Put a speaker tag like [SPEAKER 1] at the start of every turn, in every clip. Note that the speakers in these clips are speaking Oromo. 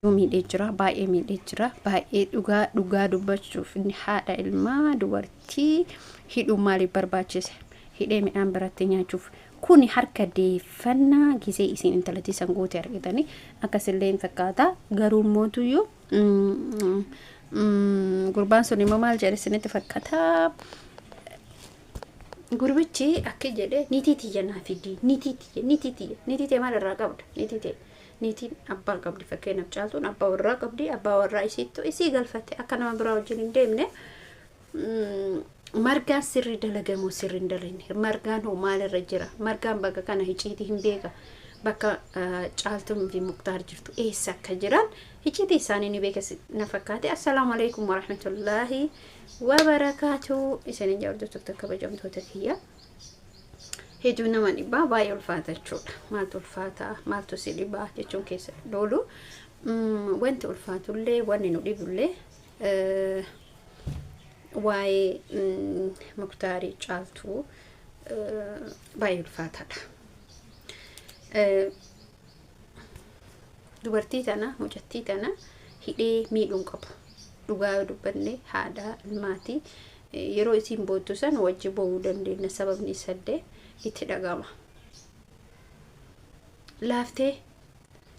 [SPEAKER 1] miidhee jira baay'ee miidhee jira baay'ee dhugaa dubbachuuf inni haadha ilmaa dubartii hidhuu maaliif barbaachise hidhee midhaan biratti nyaachuuf kuni harka deeffannaa gisee isiin intalatti sangooti argitanii akkasillee fakkaata garuu mootuyyuu gurbaan sun immoo maal jedhe isinitti fakkaata gurbichi akka jedhe niitiiti jennaa fidii niitiiti maal irraa qabda niitiin abbaa qabdi fakkeenyaaf caaltuun abbaa warraa qabdi abbaa warraa isii galfatte akka nama biraa wajjin hin deemne margaan sirri dalagamoo sirri hin dalagne margaan hoo maalirra jira margaan bakka kana hiciitii hin beeka bakka caaltuun fi muktaar jirtu eessa akka jiran hiciitii isaanii ni beeka na fakkaate assalaamu alaykum warahmatullaahi wabarakaatu isinin jaallatu kabajamtoota kiyya hedduu nama dhibaa baay'ee ulfaata jechuudha maaltu ulfaata maaltu si dhibaa jechuun keessa loolu wanti ulfaatullee wanni nu dhibullee waa'ee muktaarii caaltuu baay'ee ulfaataadha dubartii tana mucattii tana hidhee miidhuun qabu dhugaa dubbanne haadha ilmaatii yeroo isiin boottu san wajji bo'uu dandeenya sababni sadde itti dhagama laaftee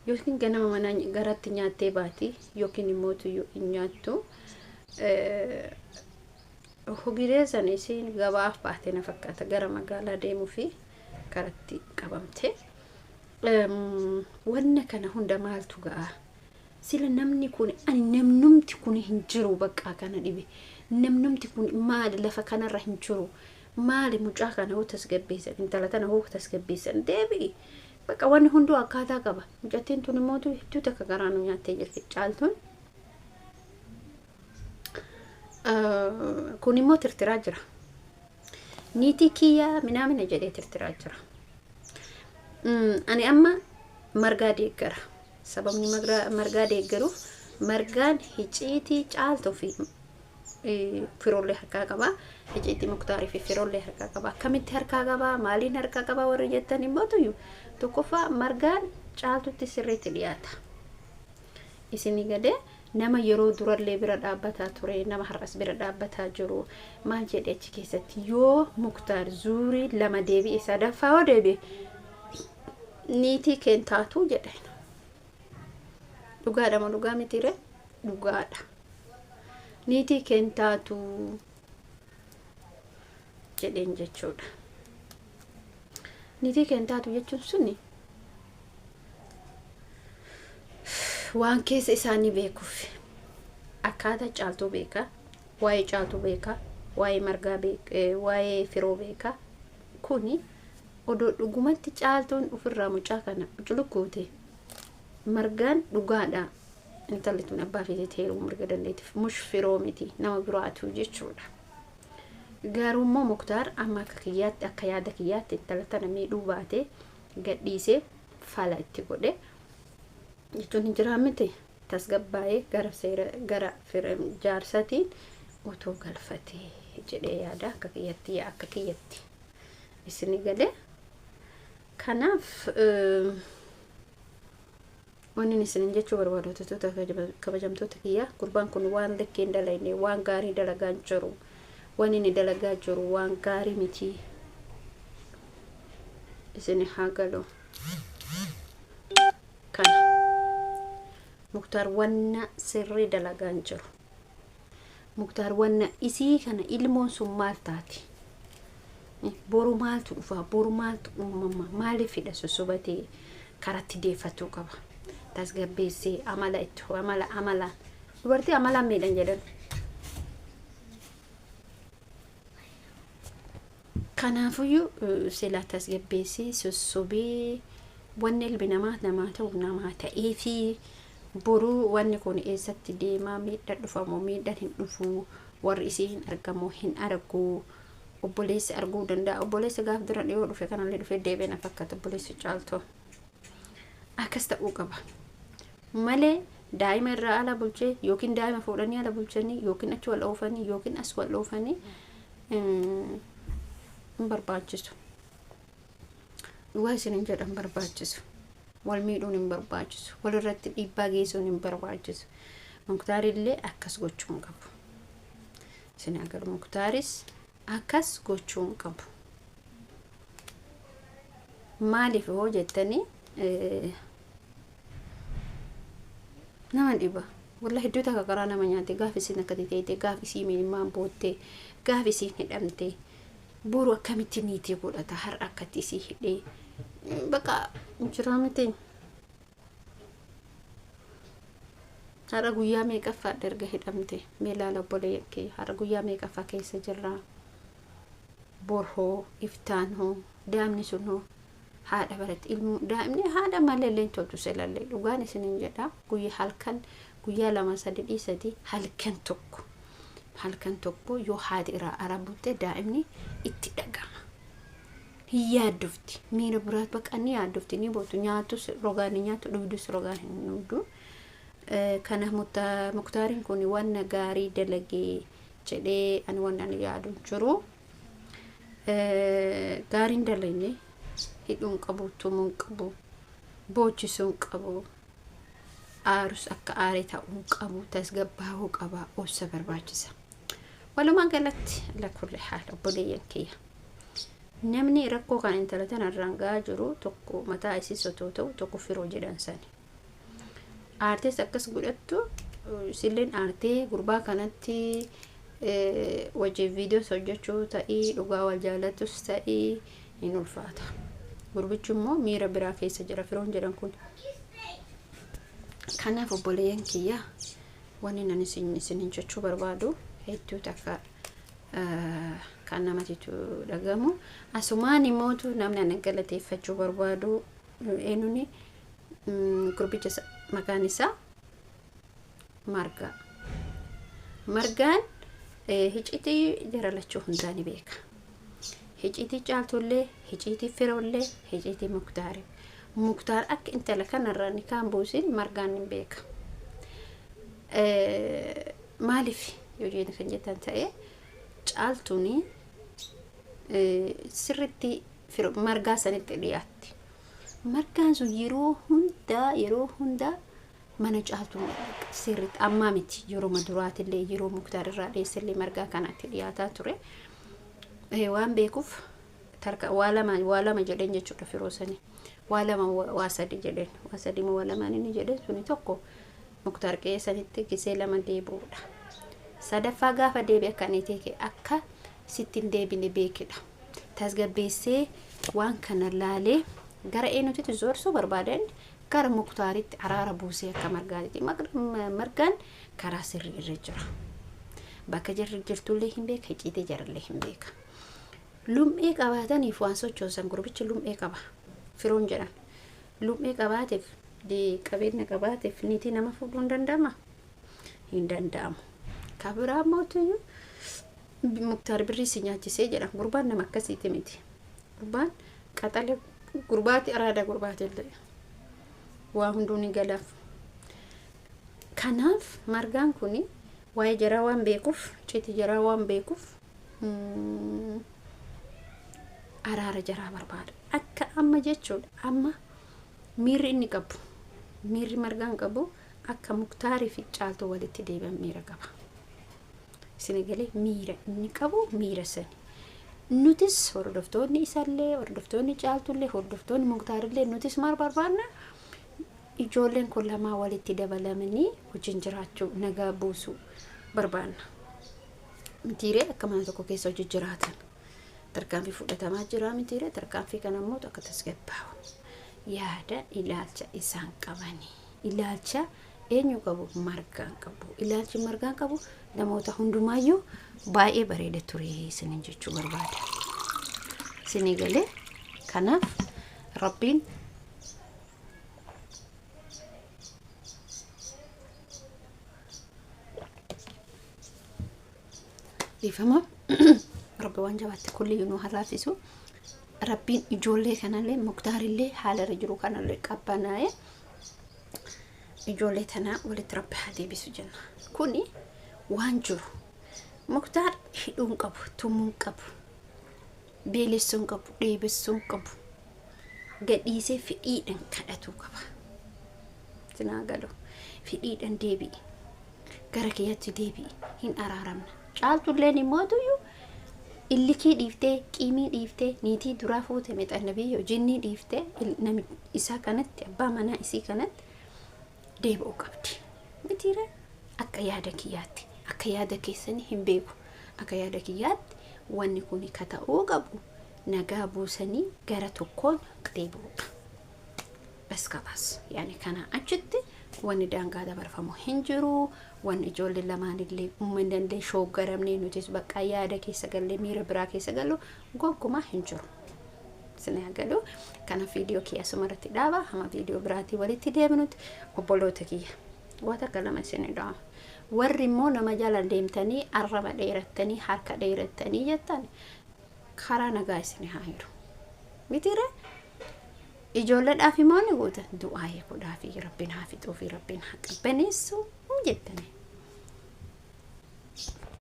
[SPEAKER 1] yookiin ganama mana garatti nyaattee baati yookiin immoo tuyyuu hin nyaattu hogiree san isiin gabaaf baatee na fakkaata gara magaalaa deemuu fi karatti qabamte wanna kana hunda maaltu ga'a sila namni kun ani namnumti kun hin jiru bakka kana dhibe namnumti kun maal lafa kanarra hin jiru maali mucaa kana hoo tasgabbeessan intala tana hoo tasgabbeessan deebi'i bakka wanni hunduu akkaataa qaba mucattiin tun immoo hedduu takka garaanu nyaattee jirti caaltuun kun immoo tirtiraa jira niitii kiyyaa minaamina jedhee tirtiraa jira ani amma margaa deeggara sababni margaa deeggaruuf margaan hiciitii caaltuu fi firoolee harkaa qaba hiciitii muktaarii fi firoolee harkaa qaba akkamitti harkaa qaba maaliin harkaa qaba warri jettan immoo tuyyu tokkoffaa margaan caaltutti sirriitti dhiyaata isinii gadee nama yeroo durallee bira dhaabbataa ture nama har'as bira dhaabbataa jiru maal jedhe achi keessatti yoo muktaar zuurii lama deebi'e sadaffaa oo deebi'e niitii keentaatu jedhe dhugaadha moo dhugaa mitiire dhugaadha niitii keentaatu jedheen jechuudha niitii keentaatu jechuun suni waan keessa isaanii beekuuf akkaataa caaltuu beeka waa'ee caaltuu beeka waa'ee margaa beeka waa'ee firoo beeka kuni odoo dhugumatti caaltuun ofirraa mucaa kana culukkuute margaan dhugaadha intalli tun abbaa fi heeruu marga dandeetiif mush firoo miti nama biraatu jechuudha garuu immoo muktaar amma akka kiyyaatti akka yaada kiyyaatti intala tana miidhuu baate gadhiisee fala itti godhe jechuun hin jiraa miti tasgabbaa'ee gara jaarsatiin otoo galfatee jedhee yaada akka kiyyatti isini gale kanaaf wanni isin jechuu barbaadotota kabajamtoota kiyya gurbaan kun waan lekkeen dalayne waan gaarii dalagaa jiru wanni ni dalagaa jiru waan gaarii miti isin haagalo kana muktaar wanna sirri dalagaa jiru muktaar wanna isii kana ilmoon sun maal taati boru maaltu dhufa boru maaltu uumama maaliif hidha sosobatee karatti deeffatu qaba tasgabbeessee amala itti amala dubartii amala miidhan jedhan kanaafuyyuu sila tasgabbeessee sosobee wanni ilmi namaa ta'ee fi boruu wanni kun eessatti deemaa miidha dhufamoo miidhan hin dhufu warri isii hin argamoo hin argu obboleessi arguu danda'a obboleessi gaaf dura dhiyoo dhufe kanallee dhufe deebiin fakkaata obboleessi caaltoo akkas ta'uu qaba malee daa'ima irraa ala bulchee yookiin daa'ima fuudhanii ala bulchanii yookiin achi wal oofanii yookiin as wal oofanii hin barbaachisu dhugaa isin jedhan barbaachisu wal miidhuun hin barbaachisu walirratti dhiibbaa geessuun hin barbaachisu muktaarillee akkas gochuun qabu isin agar muktaaris akkas gochuun qabu maaliif hoo jettanii nama dhiba wallahi iddoo takka karaa nama nyaate gaafi isin akka ta'e gaafi isii miinimaan boottee gaafi isiin hidhamte boru akkamitti niitii godhata har'a akkatti isii hidhee baqa jiraa miti har'a guyyaa meeqaffaa erga hidhamte meelaala obboleeyyee har'a guyyaa meeqaffaa keessa jirra borhoo iftaanhoo daamni sunhoo haadha baratti ilmu daamni haadha malee toltu selallee dhugaan isinin jedha guyyaa halkan guyyaa 2-3 halkan tokko yoo haadhi irraa arabutte daa'imni itti dhagama hiyyaadufti miira biraat baqanii yaaddufti ni bootu nyaatus rogaan nyaatu dhugdus rogaan hin dhugdu kana muktaarin kun wanna gaarii dalagee jedhee ani wannan yaadun jiru gaariin dalagne hidhuun qabu tumuun qabu bochisuun qabu aarus akka aaree ta'uun qabu tasgabbaa'uu qaba obsa barbaachisa walumaa galatti lakulli haala obboleeyyan kiyya namni rakkoo kan intalatan arrangaa jiru tokko mataa isii sotoo ta'u tokko firoo jedhan sani aartees akkas godhattu silleen aartee gurbaa kanatti wajjii viidiyoo hojjechuu ta'ii dhugaa wal jaalatus ta'ii hin ulfaata gurbichi immoo miira biraa keessa jira firoon jedhan kun kanaaf obboleeyyan kiyya wanni nan isin jechuu barbaadu hedduu takka kan namatitu dhagamu asumaan imootu namni ana galateeffachuu barbaadu eenyuni gurbicha maqaan isaa margaan hicitii jaralachuu hundaani beeka hicitii caaltullee hicitii firoollee hicitii muktaar akka intala kanarraa ni kaan buusin margaan hin beeka maaliif yoo jeena kan jettan ta'e caaltuuni sirritti margaa sanitti dhiyaatti margaan sun yeroo hunda mana caaltuu sirritti ammaa miti yeroo maduraatillee yeroo muktaar irraa dheessillee margaa kanatti dhiyaataa ture waan beekuuf tarka waa lama jedhen jechuudha firoosanii waa lama waa sadi jedhen waa sadi waa lamaan inni jedhe suni tokko muktaar qeessanitti gisee lama deebuudha sadaffaa gaafa deebi akkaniitee akka sittin deebine beekidha tasgabbeessee waan kana laalee gara eenyutti zoorsuu barbaadan gara muktaaritti araara buusee akka margaatti margaan karaa sirrii irra jira bakka jirtullee hin beeka hiciitee jarallee hin beeka lum'ee qabaataniif waan sochoosan gurbichi lum'ee qaba firoon jedhan lum'ee qabaateef qabeenya qabaateef niitii nama fuudhuu hin danda'amu kabiraa mootiyyuu muktaar birrii si nyaachisee jedhan gurbaan nama akkasiiti miti gurbaan qaxalee gurbaati araada gurbaatillee waa hunduuni galaaf kanaaf margaan kuni waa'ee jaraa waan beekuuf citi jaraa waan beekuuf araara jaraa barbaada akka amma jechuudha amma miirri inni qabu miirri margaan qabu akka muktaarii fi caaltuu walitti deebi'an miira qaba sinagalee miira inni qabu miira sani nutis hordoftoonni isallee hordoftoonni caaltullee hordoftoonni muktaarillee nutis maal barbaadna ijoolleen kun lamaa walitti dabalamanii wajjin jiraachuu nagaa buusuu barbaadna mitiiree akka mana tokko keessa hojii jiraatan tarkaanfii fudhatamaa jira mitiiree tarkaanfii kana immoo akka tasgabbaa'u yaada ilaalcha isaan qabanii ilaalcha eenyu qabu margaan qabu ilaalchi margaan qabu namoota hundumaayyuu baay'ee bareeda ture isinin jechuu barbaada sinigalee kanaaf rabbiin difama rabbi waan jabaatti kulli yunuu haraafisu rabbiin ijoollee kanallee muktaarillee haala irra jiru kanallee qabbanaa'e ijoollee tana walitti rabbi haa deebisu jenna kuni waan jiru muktaar hidhuun qabu tumuun qabu beelessuun qabu dheebessuun qabu gadhiisee fidhiidhaan kadhatu qaba. Sinaa galu fidhiidhaan deebi'i gara keeyyatti deebi'i hin araaramna. Caaltulleen immoo tuyyuu illikii dhiiftee qiimii dhiiftee niitii duraa fuute mexanna biyyoo jinnii dhiiftee nami isaa kanatti abbaa manaa isii kanatti deebi'uu qabdi. Mitiire akka yaada kiyyaatti akka yaada keessanii hin beeku akka yaada kiyyaatti wanni kun ka ta'uu qabu nagaa buusanii gara tokkoon deebi'uudha. Bas kabaas yaani kana achitti wanni daangaa dabarfamu hin jiru. Wanni ijoollee lamaanillee uummanillee shooggaramnee nutis bakka yaada keessa galle miira biraa keessa gallu gonkumaa hin jiru. Sinaa galu kana viidiyoo kiyya asumarratti dhaaba hama viidiyoo biraatii walitti deebinutti obboloota kiyya waan akka lama isin dhaaba. Warri immoo nama jala deemtanii arraba dheerattanii harka dheerattanii jettan karaa nagaa isin haa hiru. Mitiire ijoolleedhaaf immoo ni gootan du'aa eeguudhaaf rabbiin haa fixuu fi rabbiin haa qabbaneessu jettanii.